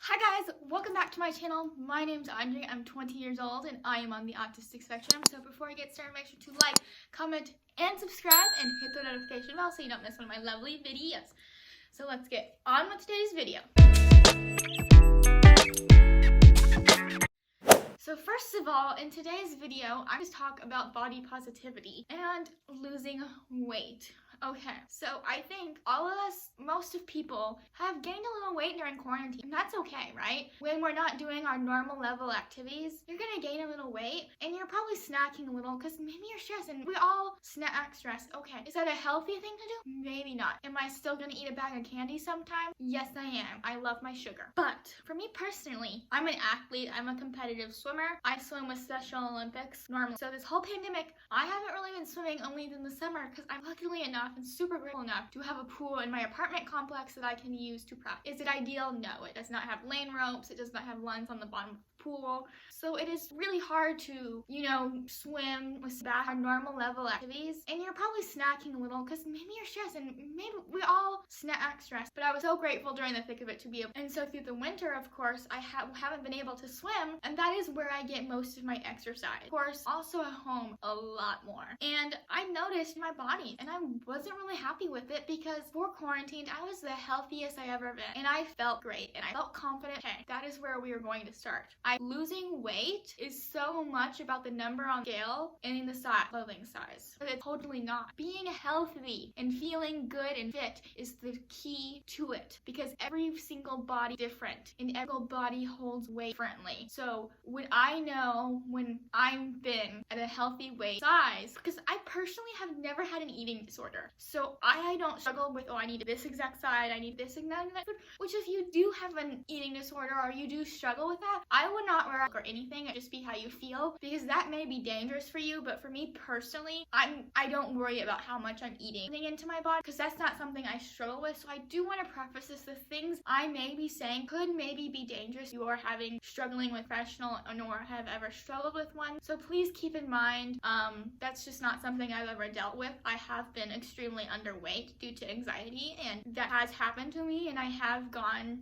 Hi guys, welcome back to my channel. My name's Audrey, I'm 20 years old and I am on the autistic spectrum. So before I get started, make sure to like, comment, and subscribe and hit the notification bell so you don't miss one of my lovely videos. So let's get on with today's video. So first of all, in today's video, I'm going to talk about body positivity and losing weight. Okay, so I think all of us, most of people, have gained a little weight during quarantine. And that's okay, right? When we're not doing our normal level activities, you're gonna gain a little weight and you're probably snacking a little because maybe you're stressed, and we all snack stress. Okay, is that a healthy thing to do? Maybe not. Am I still gonna eat a bag of candy sometime? Yes, I am. I love my sugar. But for me personally, I'm an athlete. I'm a competitive swimmer. I swim with Special Olympics normally. So this whole pandemic, I haven't really been swimming only in the summer because I'm luckily enough and super grateful enough to have a pool in my apartment complex that I can use to practice. Is it ideal? No. It does not have lane ropes. It does not have lines on the bottom of the pool. So it is really hard to, swim with our normal level activities. And you're probably snacking a little because maybe you're stressed, and maybe we all snack stress. But I was so grateful during the thick of it to be able. And so through the winter, of course, I haven't been able to swim, and that is where I get most of my exercise. Of course, also at home a lot more. And I noticed my body, and I wasn't really happy with it because before quarantine, I was the healthiest I ever been, and I felt great, and I felt confident. Okay, that is where we are going to start. Losing weight is so much about the number on scale and the clothing size, but it's totally not. Being healthy and feeling good and fit is the key to it, because every single body is different, and every body holds weight differently. So when I've been at a healthy weight size, because I personally have never had an eating disorder, so I don't struggle with, I need this exact size, I need this exact food, which if you do have an eating disorder or you do struggle with that, I would not wear or anything. It just be how you feel, because that may be dangerous for you. But for me personally, I don't worry about how much I'm eating into my body, because that's not something I struggle with. So I do want to preface this: the things I may be saying could maybe be dangerous. You are struggling with professional or have ever struggled with one. So please keep in mind, that's just not something I've ever dealt with. I have been extremely underweight due to anxiety, and that has happened to me, and I have gone,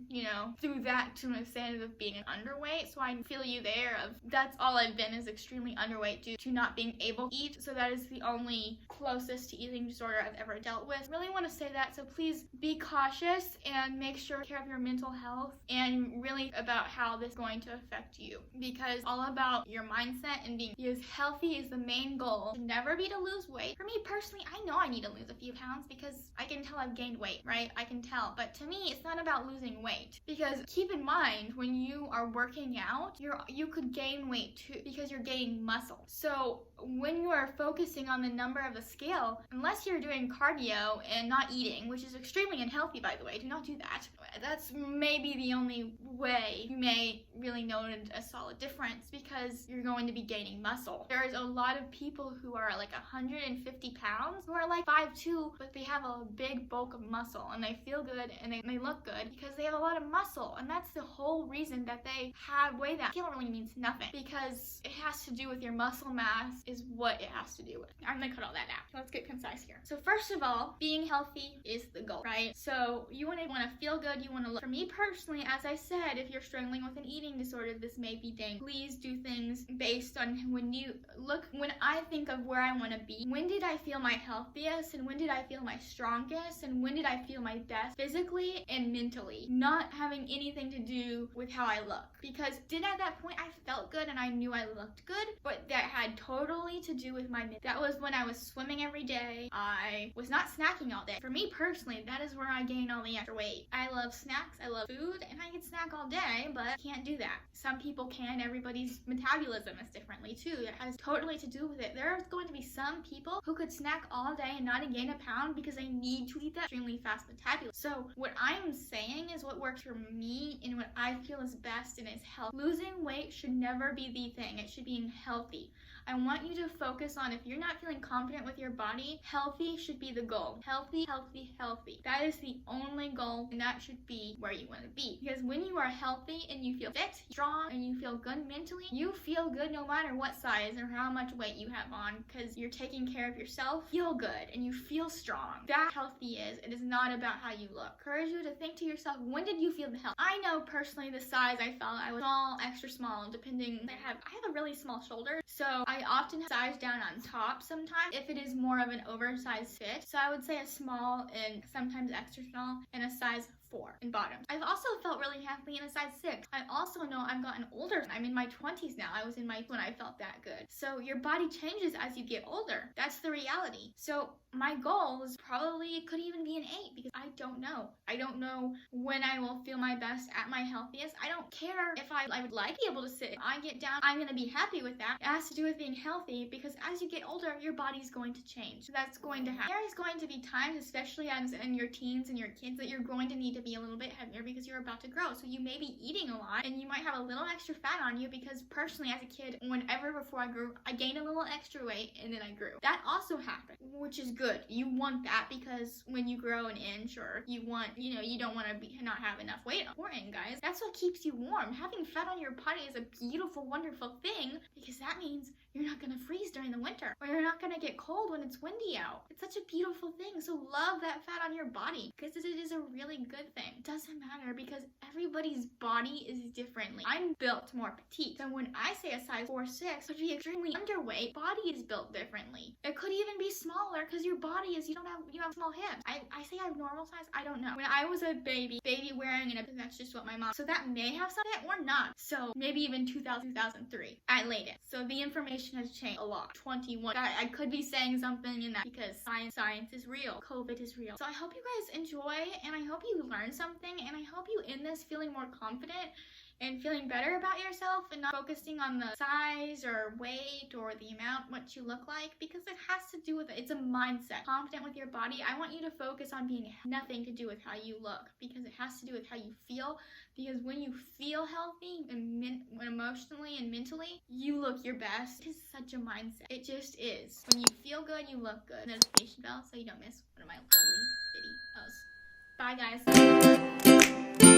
through that to an extent of being underweight. So I feel you there. That's all I've been, is extremely underweight due to not being able to eat. So that is the only closest to eating disorder I've ever dealt with. I really want to say that. So please be cautious and make sure to take care of your mental health, and really about how this is going to affect you, because all about your mindset and being as healthy is the main goal. It should never be to lose weight. For me personally, I know I need to lose a few pounds because I can tell I've gained weight, right? I can tell. But to me, it's not about losing weight, because keep in mind, when you are working out, you could gain weight too, because you're gaining muscle. So when you are focusing on the number of the scale, unless you're doing cardio and not eating, which is extremely unhealthy, by the way, do not do that. That's maybe the only way you may really notice a solid difference, because you're going to be gaining muscle. There's a lot of people who are like 150 pounds who are like 5'2", but they have a big bulk of muscle, and they feel good and they look good because they have a lot of muscle. And that's the whole reason that they weigh that scale really means nothing, because it has to do with your muscle mass is what it has to do with. I'm gonna cut all that out. Let's get concise here. So first of all, being healthy is the goal, right? So you want to feel good, you want to look. For me personally, as I said, if you're struggling with an eating disorder, this may be dangerous. Please do things based on when I think of where I want to be. When did I feel my healthiest, and when did I feel my strongest, and when did I feel my best physically and mentally? Not having anything to do with how I look, because at that point I felt good and I knew I looked good, but that had totally to do with that was when I was swimming every day. I was not snacking all day. For me personally, that is where I gained all the extra weight. I love snacks, I love food, and I can snack all day, but I can't do that. Some people can. Everybody's metabolism is differently too. It has totally to do with it. There's going to be some people who could snack all day and not gain a pound because they need to eat that extremely fast metabolism. So what I'm saying is what works for me and what I feel is best and is healthy. Losing weight should never be the thing. It should be healthy. I want you to focus on, if you're not feeling confident with your body, healthy should be the goal. Healthy, healthy, healthy. That is the only goal, and that should be where you want to be. Because when you are healthy and you feel fit, strong, and you feel good mentally, you feel good no matter what size or how much weight you have on, because you're taking care of yourself, feel good, and you feel strong. That's healthy is. It is not about how you look. Encourage you to think to yourself, when did you feel the health? I know personally the size I felt, I was small, extra small, depending. I have a really small shoulder, so I often size down on top sometimes if it is more of an oversized fit. So I would say a small and sometimes extra small and a size 4 in bottoms. I've also felt really happy in a size 6. I also know I've gotten older. I'm in my 20s now. I was in my when I felt that good. So your body changes as you get older. That's the reality. So my goal is probably, could even be an 8, because I don't know. I don't know when I will feel my best at my healthiest. I don't care if I would like to be able to sit. If I get down, I'm gonna be happy with that. It has to do with being healthy, because as you get older, your body's going to change. So that's going to happen. There is going to be times, especially as in your teens and your kids, that you're going to need to be a little bit heavier because you're about to grow. So you may be eating a lot and you might have a little extra fat on you, because personally as a kid, whenever before I grew, I gained a little extra weight and then I grew. That also happened, which is good. You want that, because when you grow an inch, or you want, you don't want to not have enough weight. Important, guys. That's what keeps you warm. Having fat on your body is a beautiful, wonderful thing, because that means you're not going to freeze during the winter, or you're not going to get cold when it's windy out. It's such a beautiful thing. So love that fat on your body, because it is a really good thing. It doesn't matter, because everybody's body is differently. I'm built more petite. So when I say a size 4-6, would be extremely underweight, body is built differently. It could even be smaller, because your body is, you have small hips. I say I have normal size, I don't know. When I was a baby wearing an, that's just what my mom, so that may have something or not. So maybe even 2003 at latest. So the information has changed a lot. 21. I could be saying something in that, because science is real. COVID is real. So I hope you guys enjoy, and I hope you learn something, and I hope you end this feeling more confident and feeling better about yourself, and not focusing on the size or weight or the amount what you look like, because it has to do with it. It's a mindset. Confident with your body. I want you to focus on being nothing to do with how you look, because it has to do with how you feel. Because when you feel healthy and emotionally and mentally, you look your best. It is such a mindset. It just is. When you feel good, you look good. Notification bell so you don't miss one of my lovely videos. Bye, guys.